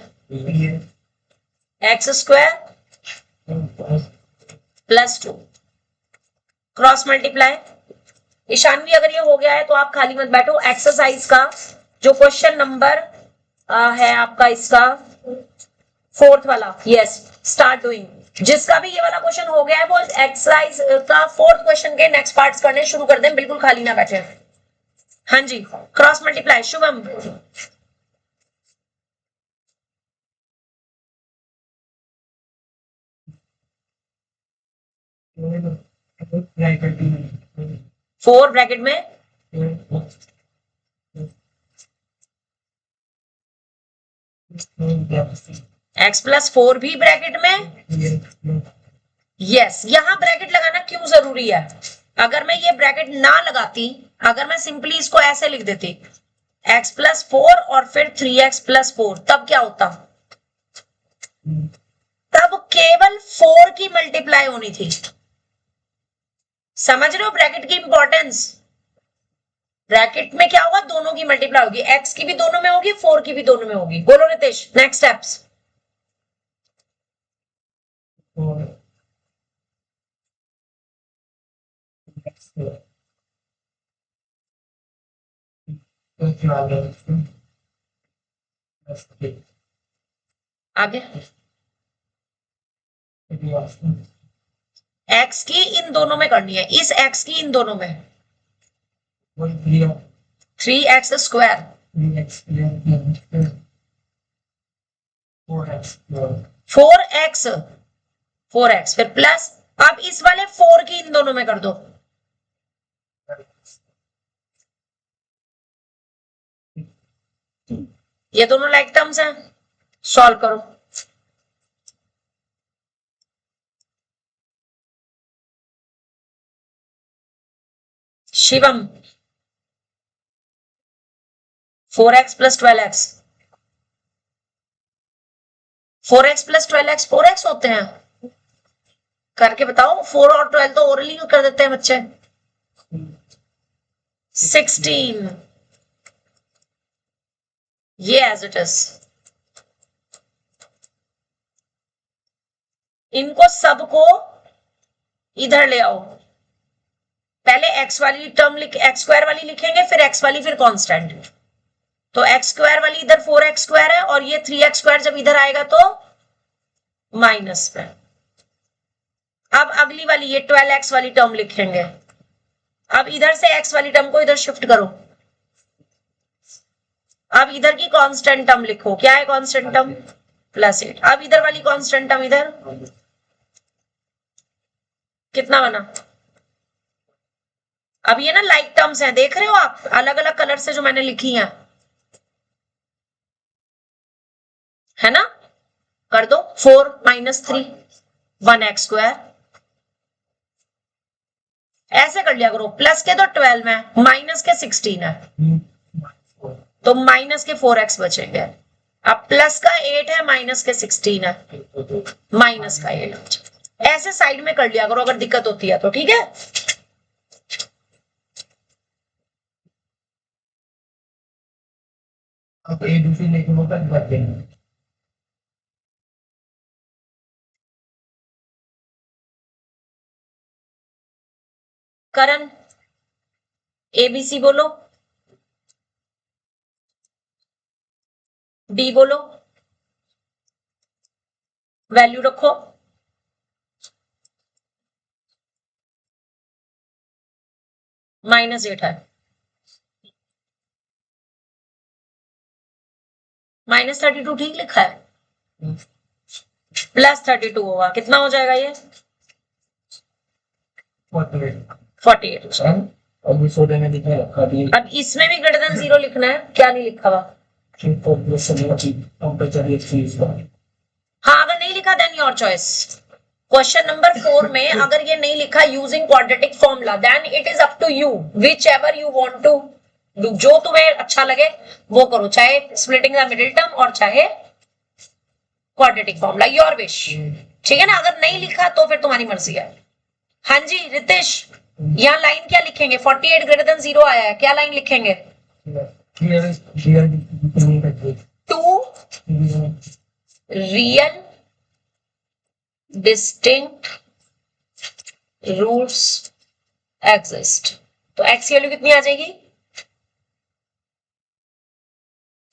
x² + 2 cross multiply. ईशानवी अगर ये हो गया है तो आप खाली मत बैठो, एक्सरसाइज का जो क्वेश्चन नंबर है आपका इसका 4th वाला, यस स्टार्ट डूइंग। जिसका भी ये वाला क्वेश्चन हो गया है वो एक्सरसाइज का 4th क्वेश्चन के नेक्स्ट पार्ट्स करने शुरू कर दें, बिल्कुल खाली ना बैठे। हाँ जी, cross multiply Shubham. Four bracket में x+4 भी ब्रैकेट में, यस। यहां ब्रैकेट लगाना क्यों जरूरी है? अगर मैं ये ब्रैकेट ना लगाती, अगर मैं सिंपली इसको ऐसे लिख देती x+4 और फिर 3x+4, तब क्या होता? तब केवल 4 की मल्टीप्लाई होनी थी। समझ रहे हो ब्रैकेट की इंपॉर्टेंस? ब्रैकेट में क्या होगा, दोनों की मल्टीप्लाई होगी, x की भी दोनों में होगी, 4 की भी दोनों में होगी। बोलो रितेश, नेक्स्ट स्टेप्स। 4 x तो क्या आ गया इसमें? प्लस 3 आगे ऑप्शन x की इन दोनों में करनी है, इस x की इन दोनों में, वही 3x square 3x plus 4x 4x 4x फिर प्लस, अब इस वाले 4 की इन दोनों में कर दो, ये दोनों लाइक टर्म्स हैं, सॉल्व करो। Shivam 4x plus 12x, 4x plus 12x 4x होते हैं, करके बताओ। 4 और 12 तो ओरली कर देते हैं बच्चे। 16 ये एज इट इज, इनको सबको इधर ले आओ, पहले x वाली टर्म x स्क्वायर वाली लिखेंगे, फिर x वाली, फिर कांस्टेंट। तो x स्क्वायर वाली इधर 4x स्क्वायर है, और ये 3x स्क्वायर जब इधर आएगा तो माइनस में। अब अगली वाली ये 12x वाली टर्म लिखेंगे, अब इधर से x वाली टर्म को इधर शिफ्ट करो, अब इधर की कांस्टेंट टर्म लिखो, क्या है कांस्टेंट टर्म, +8। अब इधर वाली कांस्टेंट टर्म इधर कितना बना, अब ये ना लाइक टर्म्स हैं, देख रहे हो आप, अलग अलग कलर से जो मैंने लिखी हैं, है ना, कर दो। 4 - 3 1x स्क्वायर, ऐसे कर लिया करो। प्लस के तो 12 है, माइनस के 16 है, तो माइनस के 4x बचेंगे। अब प्लस का 8 है, माइनस के 16 है, माइनस का 8। ऐसे साइड में कर लिया करो, अगर दिक्कत होती है तो, ठीक है। अब ए बी सी लेके वो तक बढ़ देंगे। करण ABC बोलो, डी बोलो, वैल्यू रखो। -8 है, -32 ठीक लिखा है, +32 होगा, कितना हो जाएगा ये, 48। अब इस ऑर्डर में दिखा रखा भी अब इसमें भी ग्रेटर देन 0 लिखना है, क्या नहीं लिखा हुआ, टेम्परेचर हाँ अगर नहीं लिखा then your choice. Question number 4 में अगर ये नहीं लिखा using quadratic formula, then it is up to you, whichever you want to do, जो तुम्हें अच्छा लगे वो करो, चाहे स्प्लिटिंग द मिडिल टर्म और चाहे क्वाड्रेटिक फॉर्मूला, योर विश, ठीक है ना। अगर नहीं लिखा तो फिर तुम्हारी मर्जी है। हाँ जी रितेश, यहाँ लाइन क्या लिखेंगे, 48 ग्रेटर देन 0 आया है, क्या लाइन लिखेंगे, two real distinct roots exist, तो x की वैल्यू कितनी आ जाएगी,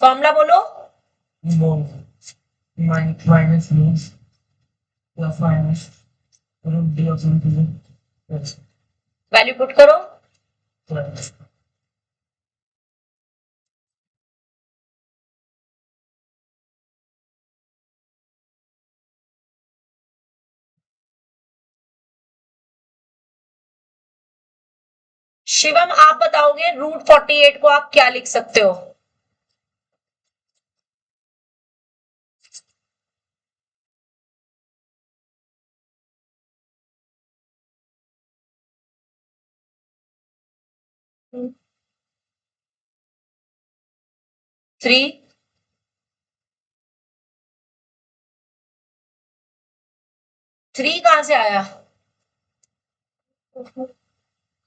फॉर्मूला बोलो, minus means plus minus root D of something value put करो, प्लस शिवम आप बताओगे √48 को आप क्या लिख सकते हो, थ्री, थ्री कहां से आया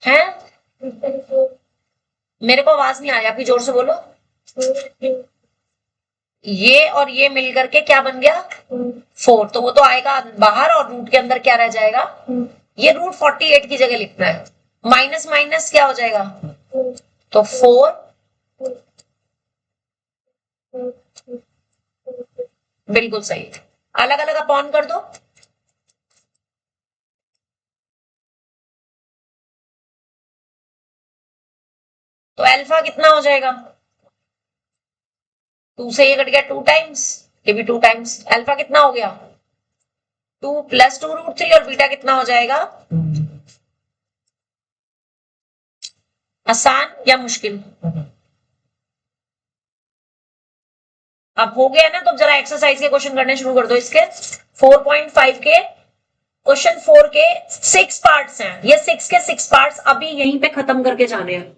है, 34 मेरे को आवाज नहीं आ रही आपकी, जोर से बोलो। ये और ये मिलकर के क्या बन गया 4, तो वो तो आएगा बाहर और रूट के अंदर क्या रह जाएगा, ये रूट 48 की जगह लिखना है, माइनस माइनस क्या हो जाएगा, तो 4, बिल्कुल सही। अलग अलग अपॉन कर दो, तो अल्फा कितना हो जाएगा, 2 से ये कट गया 2 टाइम्स, ये भी 2 टाइम्स, अल्फा कितना हो गया 2 + 2 √3, और बीटा कितना हो जाएगा, आसान या मुश्किल, अब हो गया ना, तो जरा एक्सरसाइज के क्वेश्चन करने शुरू कर दो। इसके 4.5 के क्वेश्चन 4 के 6 पार्ट्स हैं, ये 6 के 6 पार्ट्स अभी यहीं पे खत्म करके जाने हैं,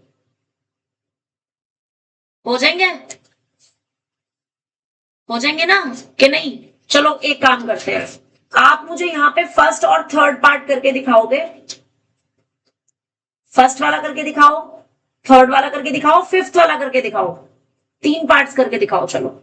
हो जाएंगे, हो जाएंगे ना कि नहीं। चलो एक काम करते हैं, आप मुझे यहाँ पे फर्स्ट और थर्ड पार्ट करके दिखाओगे, फर्स्ट वाला करके दिखाओ, थर्ड वाला करके दिखाओ, फिफ्थ वाला करके दिखाओ, 3 पार्ट्स करके दिखाओ। चलो